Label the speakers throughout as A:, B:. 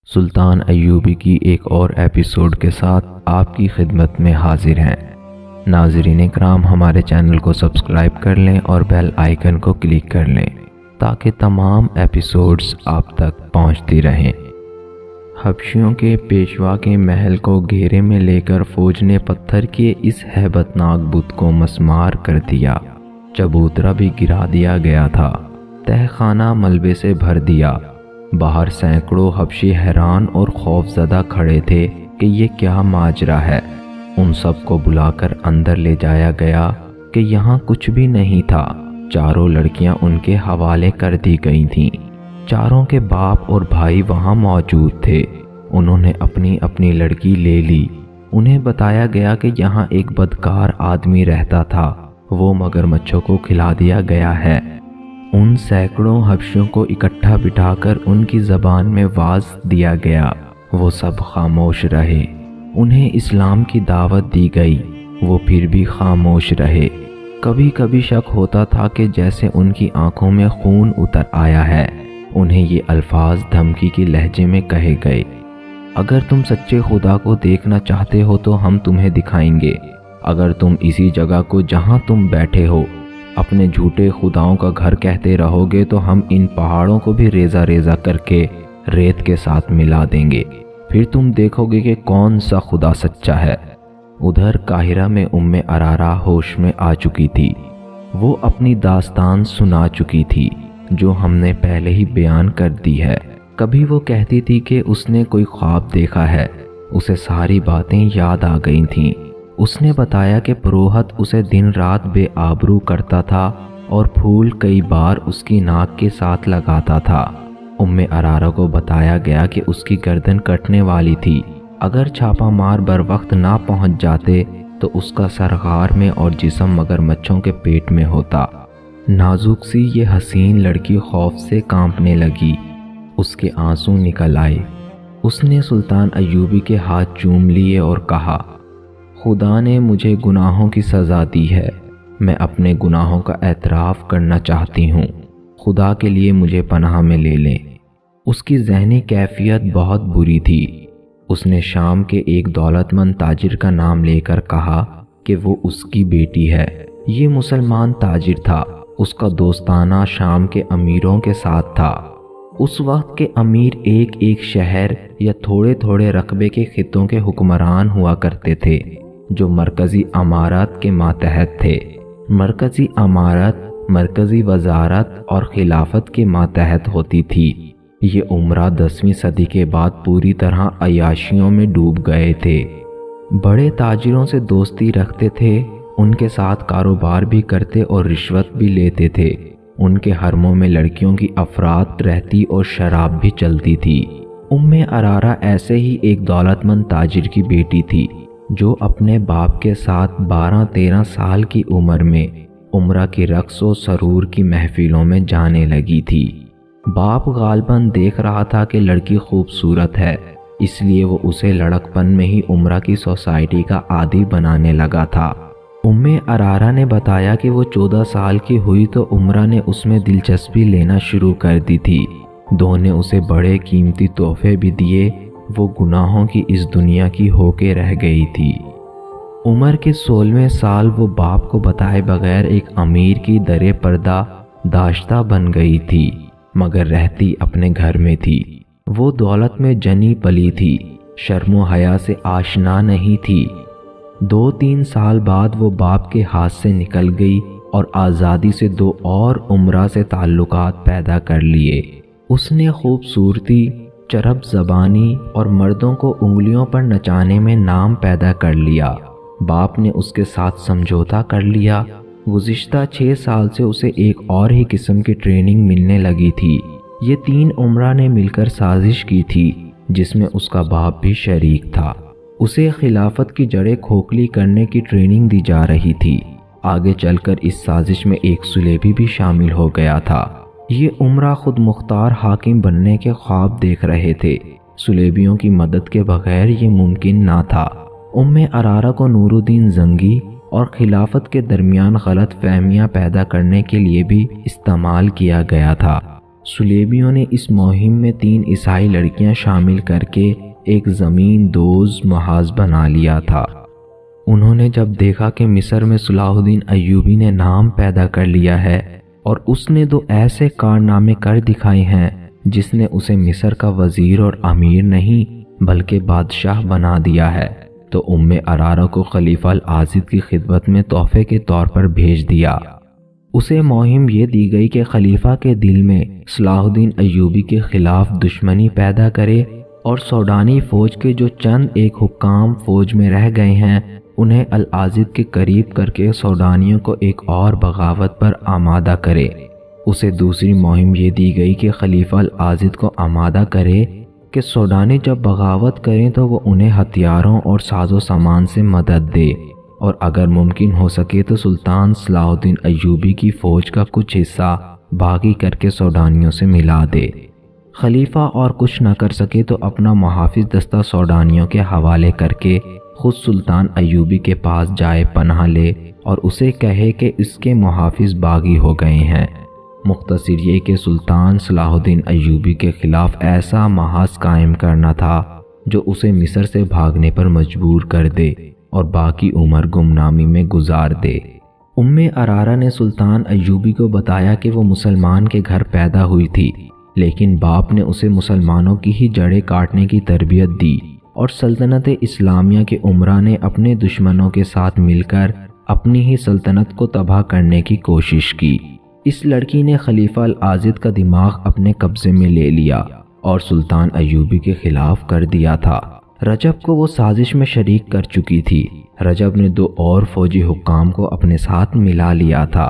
A: سلطان ایوبی کی ایک اور ایپیسوڈ کے ساتھ آپ کی خدمت میں حاضر ہیں۔ ناظرین کرام، ہمارے چینل کو سبسکرائب کر لیں اور بیل آئیکن کو کلک کر لیں تاکہ تمام ایپیسوڈز آپ تک پہنچتی رہیں۔ حبشیوں کے پیشوا کے محل کو گھیرے میں لے کر فوج نے پتھر کے اس ہیبت ناک بت کو مسمار کر دیا۔ چبوترا بھی گرا دیا گیا تھا، تہ خانہ ملبے سے بھر دیا۔ باہر سینکڑوں حبشی حیران اور خوف زدہ کھڑے تھے کہ یہ کیا ماجرا ہے۔ ان سب کو بلا کر اندر لے جایا گیا کہ یہاں کچھ بھی نہیں تھا۔ چاروں لڑکیاں ان کے حوالے کر دی گئی تھیں۔ چاروں کے باپ اور بھائی وہاں موجود تھے۔ انہوں نے اپنی اپنی لڑکی لے لی۔ انہیں بتایا گیا کہ یہاں ایک بدکار آدمی رہتا تھا، وہ مگرمچھوں کو کھلا دیا گیا ہے۔ ان سینکڑوں حبشیوں کو اکٹھا بٹھا کر ان کی زبان میں واعظ دیا گیا۔ وہ سب خاموش رہے۔ انہیں اسلام کی دعوت دی گئی، وہ پھر بھی خاموش رہے۔ کبھی کبھی شک ہوتا تھا کہ جیسے ان کی آنکھوں میں خون اتر آیا ہے۔ انہیں یہ الفاظ دھمکی کے لہجے میں کہے گئے: اگر تم سچے خدا کو دیکھنا چاہتے ہو تو ہم تمہیں دکھائیں گے۔ اگر تم اسی جگہ کو جہاں تم بیٹھے ہو اپنے جھوٹے خداؤں کا گھر کہتے رہو گے تو ہم ان پہاڑوں کو بھی ریزہ ریزہ کر کے ریت کے ساتھ ملا دیں گے۔ پھر تم دیکھو گے کہ کون سا خدا سچا ہے۔ ادھر قاہرہ میں ارارا ہوش میں آ چکی تھی۔ وہ اپنی داستان سنا چکی تھی جو ہم نے پہلے ہی بیان کر دی ہے۔ کبھی وہ کہتی تھی کہ اس نے کوئی خواب دیکھا ہے۔ اسے ساری باتیں یاد آ گئی تھیں۔ اس نے بتایا کہ پروہت اسے دن رات بے آبرو کرتا تھا اور پھول کئی بار اس کی ناک کے ساتھ لگاتا تھا۔ ارارا کو بتایا گیا کہ اس کی گردن کٹنے والی تھی۔ اگر چھاپا مار بر وقت نہ پہنچ جاتے تو اس کا سر غار میں اور جسم مگرمچھوں کے پیٹ میں ہوتا۔ نازک سی یہ حسین لڑکی خوف سے کانپنے لگی۔ اس کے آنسو نکل آئے۔ اس نے سلطان ایوبی کے ہاتھ چوم لیے اور کہا: خدا نے مجھے گناہوں کی سزا دی ہے، میں اپنے گناہوں کا اعتراف کرنا چاہتی ہوں، خدا کے لیے مجھے پناہ میں لے لیں۔ اس کی ذہنی کیفیت بہت بری تھی۔ اس نے شام کے ایک دولت مند تاجر کا نام لے کر کہا کہ وہ اس کی بیٹی ہے۔ یہ مسلمان تاجر تھا۔ اس کا دوستانہ شام کے امیروں کے ساتھ تھا۔ اس وقت کے امیر ایک ایک شہر یا تھوڑے تھوڑے رقبے کے خطوں کے حکمران ہوا کرتے تھے جو مرکزی امارات کے ماتحت تھے۔ مرکزی امارت مرکزی وزارت اور خلافت کے ماتحت ہوتی تھی۔ یہ امراء 10ویں صدی کے بعد پوری طرح عیاشیوں میں ڈوب گئے تھے۔ بڑے تاجروں سے دوستی رکھتے تھے، ان کے ساتھ کاروبار بھی کرتے اور رشوت بھی لیتے تھے۔ ان کے حرموں میں لڑکیوں کی افراد رہتی اور شراب بھی چلتی تھی۔ ارارا ایسے ہی ایک دولت مند تاجر کی بیٹی تھی جو اپنے باپ کے ساتھ 12-13 سال کی عمر میں عمرہ کی رقص و سرور کی محفلوں میں جانے لگی تھی۔ باپ غالباً دیکھ رہا تھا کہ لڑکی خوبصورت ہے، اس لیے وہ اسے لڑکپن میں ہی عمرہ کی سوسائٹی کا عادی بنانے لگا تھا۔ ارارا نے بتایا کہ وہ 14 سال کی ہوئی تو عمرہ نے اس میں دلچسپی لینا شروع کر دی تھی۔ دونوں نے اسے بڑے قیمتی تحفے بھی دیے۔ وہ گناہوں کی اس دنیا کی ہو کے رہ گئی تھی۔ عمر کے 16ویں سال وہ باپ کو بتائے بغیر ایک امیر کی درِ پردہ داشتہ بن گئی تھی، مگر رہتی اپنے گھر میں تھی۔ وہ دولت میں جنی پلی تھی، شرم و حیا سے آشنا نہیں تھی۔ 2-3 سال بعد وہ باپ کے ہاتھ سے نکل گئی اور آزادی سے 2 اور عمرہ سے تعلقات پیدا کر لیے۔ اس نے خوبصورتی، چرب زبانی اور مردوں کو انگلیوں پر نچانے میں نام پیدا کر لیا۔ باپ نے اس کے ساتھ سمجھوتا کر لیا۔ گزشتہ 6 سال سے اسے ایک اور ہی قسم کی ٹریننگ ملنے لگی تھی۔ یہ 3 عمرہ نے مل کر سازش کی تھی جس میں اس کا باپ بھی شریک تھا۔ اسے خلافت کی جڑیں کھوکھلی کرنے کی ٹریننگ دی جا رہی تھی۔ آگے چل کر اس سازش میں ایک سلیبی بھی شامل ہو گیا تھا۔ یہ عمرہ خود مختار حاکم بننے کے خواب دیکھ رہے تھے۔ سلیبیوں کی مدد کے بغیر یہ ممکن نہ تھا۔ ارارا کو نور الدین زنگی اور خلافت کے درمیان غلط فہمیاں پیدا کرنے کے لیے بھی استعمال کیا گیا تھا۔ صلیبیوں نے اس مہم میں 3 عیسائی لڑکیاں شامل کر کے ایک زمین دوز محاذ بنا لیا تھا۔ انہوں نے جب دیکھا کہ مصر میں صلاح الدین ایوبی نے نام پیدا کر لیا ہے اور اس نے 2 ایسے کارنامے کر دکھائے ہیں جس نے اسے مصر کا وزیر اور امیر نہیں بلکہ بادشاہ بنا دیا ہے، تو ارارہ کو خلیفہ العاضد کی خدمت میں تحفے کے طور پر بھیج دیا۔ اسے مہم یہ دی گئی کہ خلیفہ کے دل میں صلاح الدین ایوبی کے خلاف دشمنی پیدا کرے اور سوڈانی فوج کے جو چند ایک حکام فوج میں رہ گئے ہیں انہیں العاضد کے قریب کر کے سوڈانیوں کو ایک اور بغاوت پر آمادہ کرے۔ اسے دوسری مہم یہ دی گئی کہ خلیفہ العاضد کو آمادہ کرے کہ سوڈانی جب بغاوت کریں تو وہ انہیں ہتھیاروں اور ساز و سامان سے مدد دے، اور اگر ممکن ہو سکے تو سلطان صلاح الدین ایوبی کی فوج کا کچھ حصہ باغی کر کے سوڈانیوں سے ملا دے۔ خلیفہ اور کچھ نہ کر سکے تو اپنا محافظ دستہ سوڈانیوں کے حوالے کر کے خود سلطان ایوبی کے پاس جائے پناہ لے اور اسے کہے کہ اس کے محافظ باغی ہو گئے ہیں۔ مختصر یہ کہ سلطان صلاح الدین ایوبی کے خلاف ایسا محاذ قائم کرنا تھا جو اسے مصر سے بھاگنے پر مجبور کر دے اور باقی عمر گمنامی میں گزار دے۔ ارارہ نے سلطان ایوبی کو بتایا کہ وہ مسلمان کے گھر پیدا ہوئی تھی، لیکن باپ نے اسے مسلمانوں کی ہی جڑیں کاٹنے کی تربیت دی اور سلطنت اسلامیہ کے امراء نے اپنے دشمنوں کے ساتھ مل کر اپنی ہی سلطنت کو تباہ کرنے کی کوشش کی۔ اس لڑکی نے خلیفہ العاضد کا دماغ اپنے قبضے میں لے لیا اور سلطان ایوبی کے خلاف کر دیا تھا۔ رجب کو وہ سازش میں شریک کر چکی تھی۔ رجب نے 2 اور فوجی حکام کو اپنے ساتھ ملا لیا تھا۔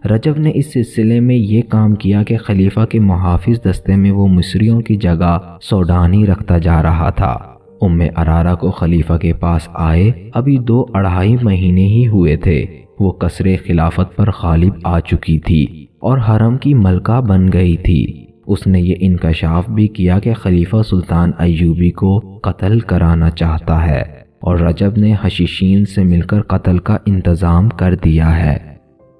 A: رجب نے اس سلسلے میں یہ کام کیا کہ خلیفہ کے محافظ دستے میں وہ مصریوں کی جگہ سوڈانی رکھتا جا رہا تھا۔ ارارہ کو خلیفہ کے پاس آئے ابھی 2-2.5 مہینے ہی ہوئے تھے۔ وہ قصر خلافت پر غالب آ چکی تھی اور حرم کی ملکہ بن گئی تھی۔ اس نے یہ انکشاف بھی کیا کہ خلیفہ سلطان ایوبی کو قتل کرانا چاہتا ہے اور رجب نے حشیشین سے مل کر قتل کا انتظام کر دیا ہے۔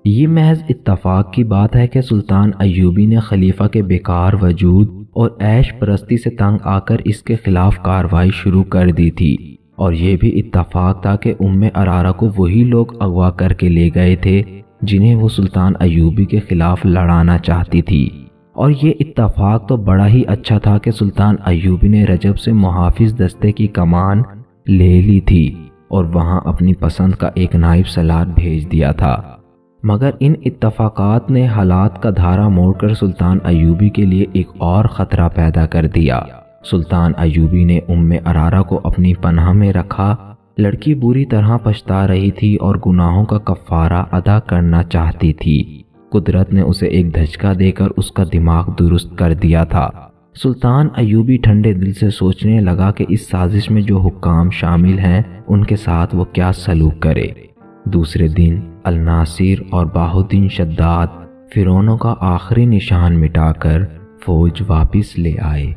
A: یہ محض اتفاق کی بات ہے کہ سلطان ایوبی نے خلیفہ کے بیکار وجود اور عیش پرستی سے تنگ آ کر اس کے خلاف کارروائی شروع کر دی تھی، اور یہ بھی اتفاق تھا کہ ارارہ کو وہی لوگ اغوا کر کے لے گئے تھے جنہیں وہ سلطان ایوبی کے خلاف لڑانا چاہتی تھی۔ اور یہ اتفاق تو بڑا ہی اچھا تھا کہ سلطان ایوبی نے رجب سے محافظ دستے کی کمان لے لی تھی اور وہاں اپنی پسند کا ایک نائب سالار بھیج دیا تھا۔ مگر ان اتفاقات نے حالات کا دھارا موڑ کر سلطان ایوبی کے لیے ایک اور خطرہ پیدا کر دیا۔ سلطان ایوبی نے ارارہ کو اپنی پناہ میں رکھا۔ لڑکی بری طرح پچھتا رہی تھی اور گناہوں کا کفارہ ادا کرنا چاہتی تھی۔ قدرت نے اسے ایک دھچکا دے کر اس کا دماغ درست کر دیا تھا۔ سلطان ایوبی ٹھنڈے دل سے سوچنے لگا کہ اس سازش میں جو حکام شامل ہیں ان کے ساتھ وہ کیا سلوک کرے۔ دوسرے دن الناصر اور بہاءالدین شداد فرعونوں کا آخری نشان مٹا کر فوج واپس لے آئے۔